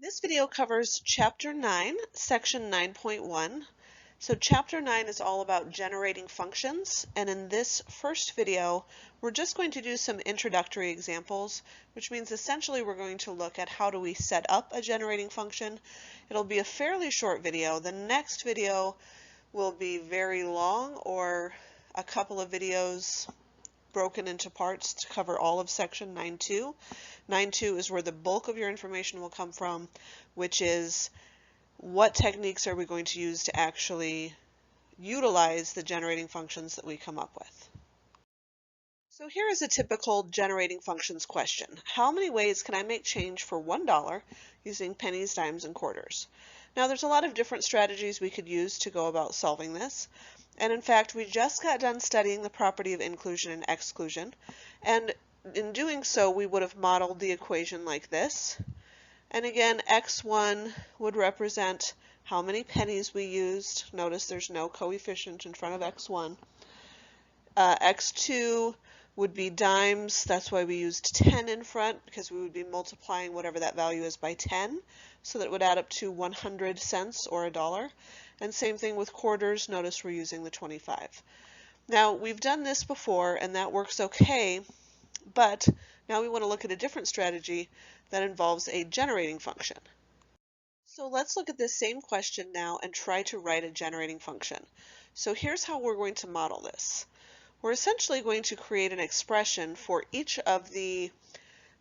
This video covers Chapter 9, Section 9.1. So Chapter 9 is all about generating functions, and in this first video, we're just going to do some introductory examples, which means essentially we're going to look at how do we set up a generating function. It'll be a fairly short video. The next video will be very long, or a couple of videos broken into parts to cover all of section 9.2. 9.2 is where the bulk of your information will come from, which is what techniques are we going to use to actually utilize the generating functions that we come up with. So here is a typical generating functions question. How many ways can I make change for $1 using pennies, dimes, and quarters? Now there's a lot of different strategies we could use to go about solving this. And in fact, we just got done studying the property of inclusion and exclusion. And in doing so, we would have modeled the equation like this. And again, x1 would represent how many pennies we used. Notice there's no coefficient in front of x1. X2 would be dimes. That's why we used 10 in front, because we would be multiplying whatever that value is by 10. So that it would add up to 100 cents or $1. And same thing with quarters. Notice we're using the 25. Now, we've done this before, and that works okay, but now we want to look at a different strategy that involves a generating function. So let's look at this same question now and try to write a generating function. So here's how we're going to model this. We're essentially going to create an expression for each of the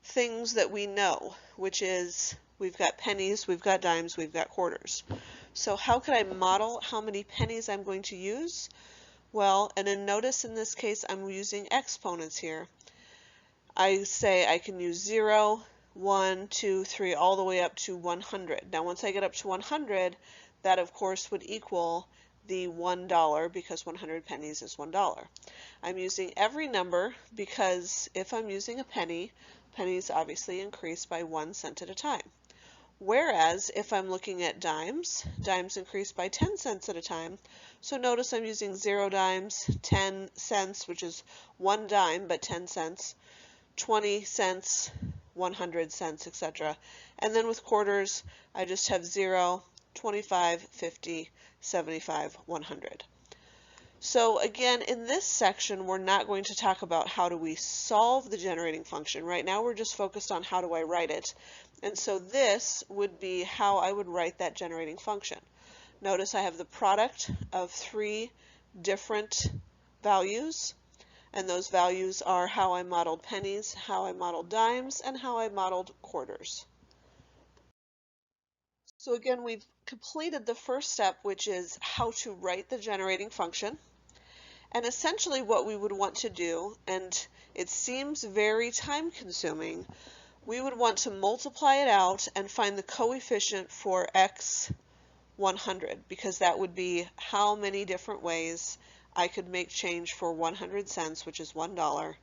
things that we know, which is we've got pennies, we've got dimes, we've got quarters. So how could I model how many pennies I'm going to use? Well, and then notice in this case I'm using exponents here. I say I can use 0, 1, 2, 3, all the way up to 100. Now once I get up to 100, that of course would equal the $1 because 100 pennies is $1. I'm using every number because if I'm using a penny, pennies obviously increase by 1 cent at a time. Whereas if I'm looking at dimes, dimes increase by 10 cents at a time. So notice I'm using 0 dimes, 10 cents, which is 1 dime but 10 cents, 20 cents, 100 cents, etc. And then with quarters, I just have 0, 25, 50, 75, 100. So again, in this section, we're not going to talk about how do we solve the generating function. Right now, we're just focused on how do I write it. And so this would be how I would write that generating function. Notice I have the product of 3 different values. And those values are how I modeled pennies, how I modeled dimes, and how I modeled quarters. So again, we've completed the first step, which is how to write the generating function. And essentially what we would want to do, and it seems very time-consuming, we would want to multiply it out and find the coefficient for x 100, because that would be how many different ways I could make change for 100 cents, which is $1.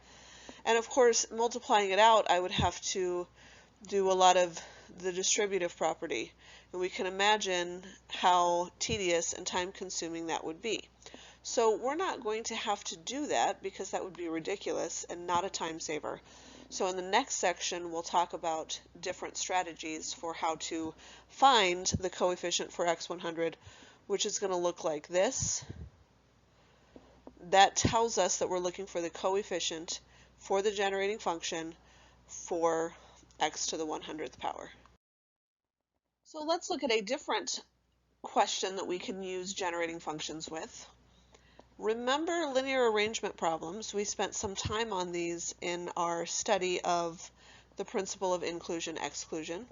And of course, multiplying it out, I would have to do a lot of the distributive property. And we can imagine how tedious and time-consuming that would be. So we're not going to have to do that because that would be ridiculous and not a time saver. So in the next section, we'll talk about different strategies for how to find the coefficient for x100, which is going to look like this. That tells us that we're looking for the coefficient for the generating function for x to the 100th power. So let's look at a different question that we can use generating functions with. Remember linear arrangement problems? We spent some time on these in our study of the principle of inclusion-exclusion.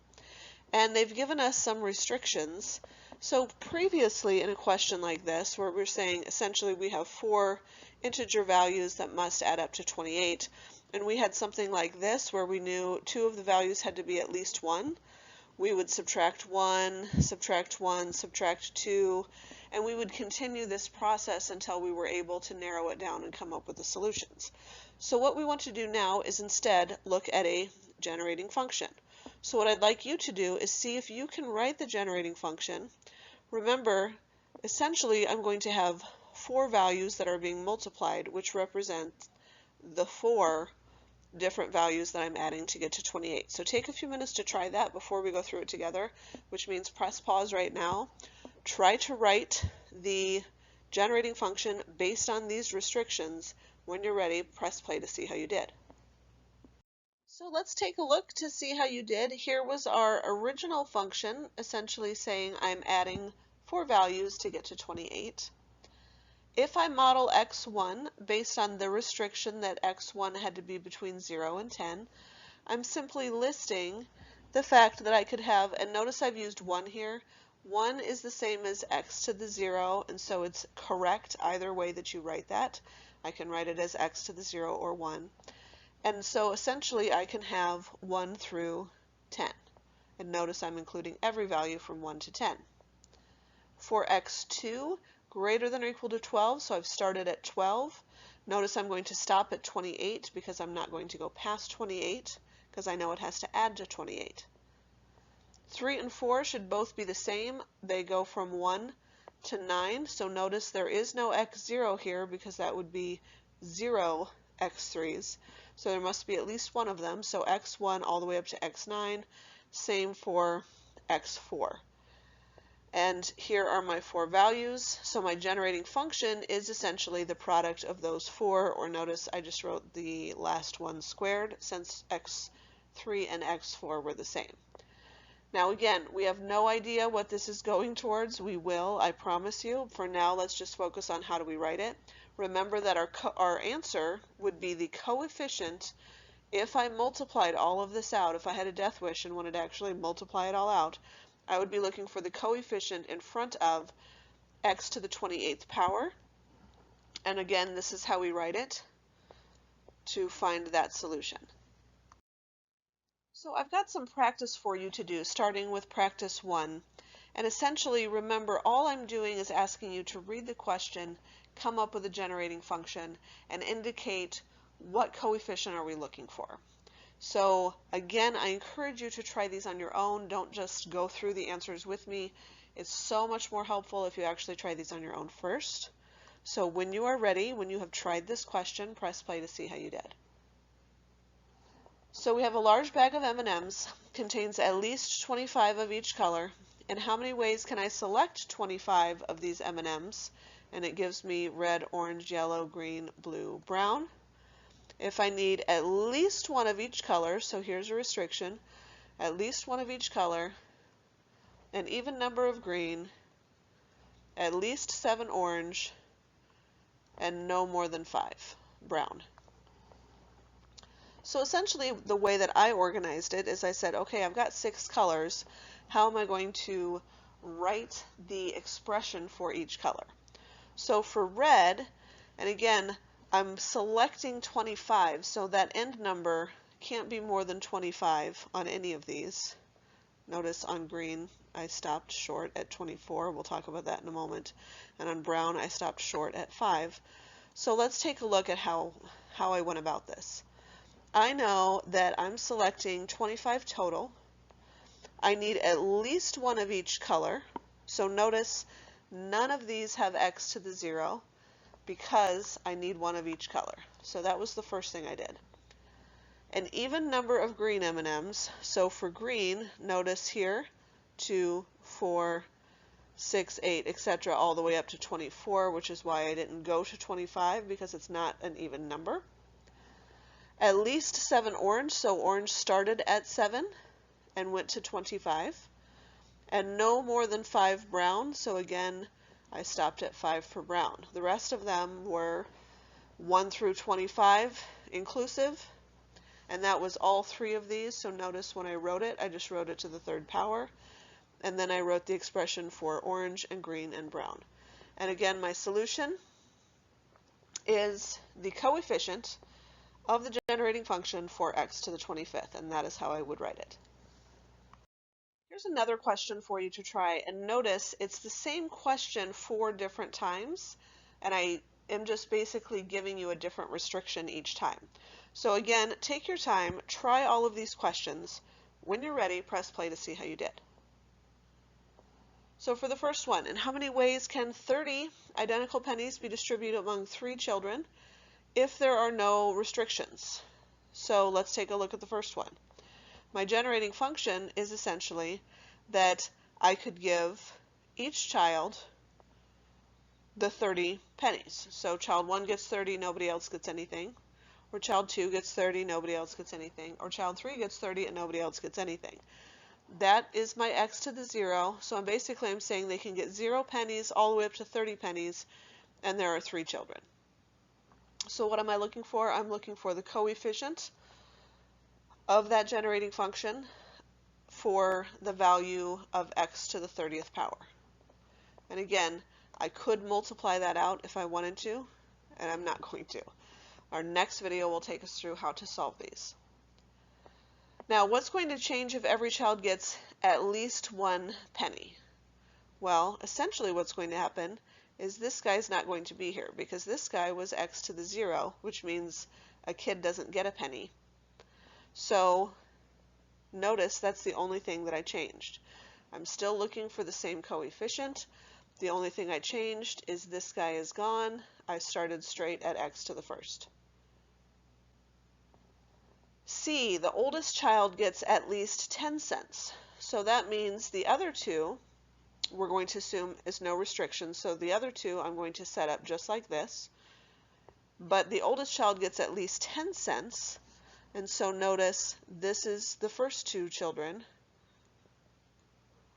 And they've given us some restrictions. So previously in a question like this, where we're saying essentially we have 4 integer values that must add up to 28, and we had something like this where we knew 2 of the values had to be at least 1, we would subtract 1, subtract 1, subtract 2, and we would continue this process until we were able to narrow it down and come up with the solutions. So what we want to do now is instead look at a generating function. So what I'd like you to do is see if you can write the generating function. Remember, essentially I'm going to have 4 values that are being multiplied, which represent the 4 different values that I'm adding to get to 28. So take a few minutes to try that before we go through it together, which means press pause right now. Try to write the generating function based on these restrictions. When you're ready, press play to see how you did. So let's take a look to see how you did. Here was our original function, essentially saying I'm adding 4 values to get to 28. If I model x1 based on the restriction that x1 had to be between 0 and 10, I'm simply listing the fact that I could have, and notice I've used 1 here. 1 is the same as x to the 0, and so it's correct either way that you write that. I can write it as x to the 0 or 1. And so essentially I can have 1 through 10. And notice I'm including every value from 1 to 10. For x2, greater than or equal to 12, so I've started at 12. Notice I'm going to stop at 28 because I'm not going to go past 28 because I know it has to add to 28. 3 and 4 should both be the same. They go from 1 to 9, so notice there is no x0 here because that would be 0 x3s. So there must be at least one of them, so x1 all the way up to x9, same for x4. And here are my 4 values, so my generating function is essentially the product of those 4, or notice I just wrote the last one squared since x3 and x4 were the same. Now again, we have no idea what this is going towards. We will, I promise you. For now, let's just focus on how do we write it. Remember that our answer would be the coefficient if I multiplied all of this out. If I had a death wish and wanted to actually multiply it all out, I would be looking for the coefficient in front of x to the 28th power. And again, this is how we write it to find that solution. So I've got some practice for you to do, starting with practice 1. And essentially, remember, all I'm doing is asking you to read the question, come up with a generating function, and indicate what coefficient are we looking for. So again, I encourage you to try these on your own. Don't just go through the answers with me. It's so much more helpful if you actually try these on your own first. So when you are ready, when you have tried this question, press play to see how you did. So we have a large bag of M&Ms, contains at least 25 of each color. In how many ways can I select 25 of these M&Ms? And it gives me red, orange, yellow, green, blue, brown. If I need at least one of each color, so here's a restriction, at least one of each color, an even number of green, at least 7 orange, and no more than 5 brown. So essentially the way that I organized it is I said, okay, I've got 6 colors. How am I going to write the expression for each color? So for red, and again, I'm selecting 25, so that end number can't be more than 25 on any of these. Notice on green, I stopped short at 24. We'll talk about that in a moment. And on brown, I stopped short at 5. So let's take a look at how I went about this. I know that I'm selecting 25 total. I need at least one of each color. So notice none of these have x to the 0 because I need one of each color. So that was the first thing I did. An even number of green M&Ms. So for green, notice here 2, 4, 6, 8, etc. all the way up to 24, which is why I didn't go to 25 because it's not an even number. At least 7 orange, so orange started at 7 and went to 25. And no more than 5 brown, so again, I stopped at 5 for brown. The rest of them were 1 through 25 inclusive, and that was all 3 of these. So notice when I wrote it, I just wrote it to the 3rd power, and then I wrote the expression for orange and green and brown. And again, my solution is the coefficient of the generating function for x to the 25th, and that is how I would write it. Here's another question for you to try, and notice it's the same question 4 different times, and I am just basically giving you a different restriction each time. So again, take your time, try all of these questions. When you're ready, press play to see how you did. So for the first one, in how many ways can 30 identical pennies be distributed among 3 children if there are no restrictions? So let's take a look at the first one. My generating function is essentially that I could give each child the 30 pennies. So child 1 gets 30, nobody else gets anything. Or child 2 gets 30, nobody else gets anything. Or child 3 gets 30 and nobody else gets anything. That is my x to the 0. So I'm saying they can get 0 pennies all the way up to 30 pennies, and there are 3 children. So what am I looking for? I'm looking for the coefficient of that generating function for the value of x to the 30th power. And again, I could multiply that out if I wanted to, and I'm not going to. Our next video will take us through how to solve these. Now, what's going to change if every child gets at least 1 penny? Well, essentially what's going to happen is this guy's not going to be here because this guy was x to the 0, which means a kid doesn't get a penny. So notice that's the only thing that I changed. I'm still looking for the same coefficient. The only thing I changed is this guy is gone. I started straight at x to the first. C, the oldest child gets at least 10 cents. So that means the other two, we're going to assume is no restriction. So the other two I'm going to set up just like this. But the oldest child gets at least 10 cents. And so notice this is the first 2 children,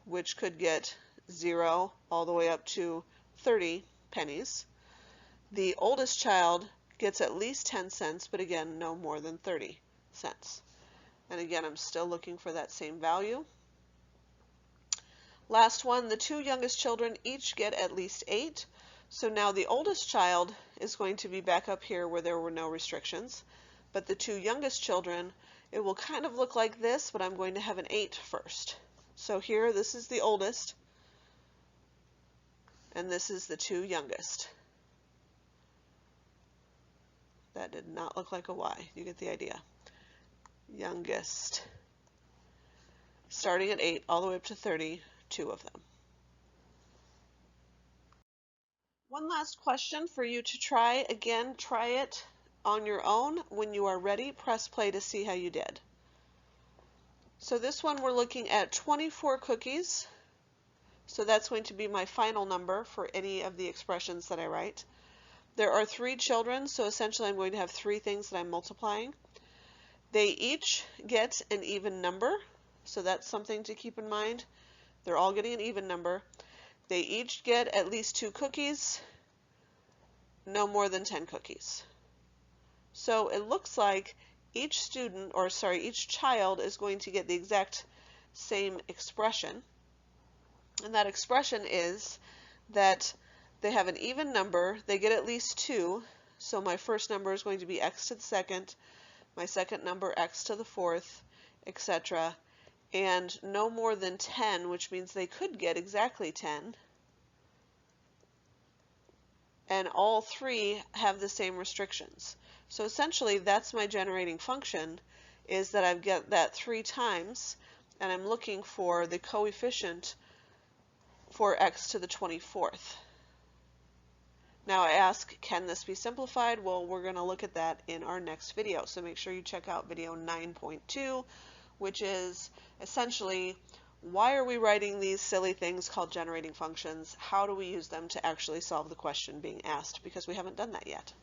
which could get 0 all the way up to 30 pennies. The oldest child gets at least 10 cents, but again, no more than 30 cents. And again, I'm still looking for that same value. Last one, the 2 youngest children each get at least 8. So now the oldest child is going to be back up here where there were no restrictions. But the 2 youngest children, it will kind of look like this, but I'm going to have an 8 first. So here, this is the oldest, and this is the 2 youngest. That did not look like a Y. You get the idea. Youngest. Starting at 8 all the way up to 30, 2 of them. One last question for you to try. Again, try it on your own. When you are ready, press play to see how you did. So this one we're looking at 24 cookies. So that's going to be my final number for any of the expressions that I write. There are 3 children, so essentially I'm going to have 3 things that I'm multiplying. They each get an even number, so that's something to keep in mind. They're all getting an even number. They each get at least 2 cookies, no more than 10 cookies. So it looks like each child is going to get the exact same expression. And that expression is that they have an even number, they get at least 2, so my first number is going to be x to the second, my second number x to the fourth, etc. And no more than 10, which means they could get exactly 10. And all 3 have the same restrictions. So essentially that's my generating function, is that I've got that 3 times, and I'm looking for the coefficient for x to the 24th. Now I ask, can this be simplified? Well, we're going to look at that in our next video. So make sure you check out video 9.2, which is essentially, why are we writing these silly things called generating functions? How do we use them to actually solve the question being asked? Because we haven't done that yet.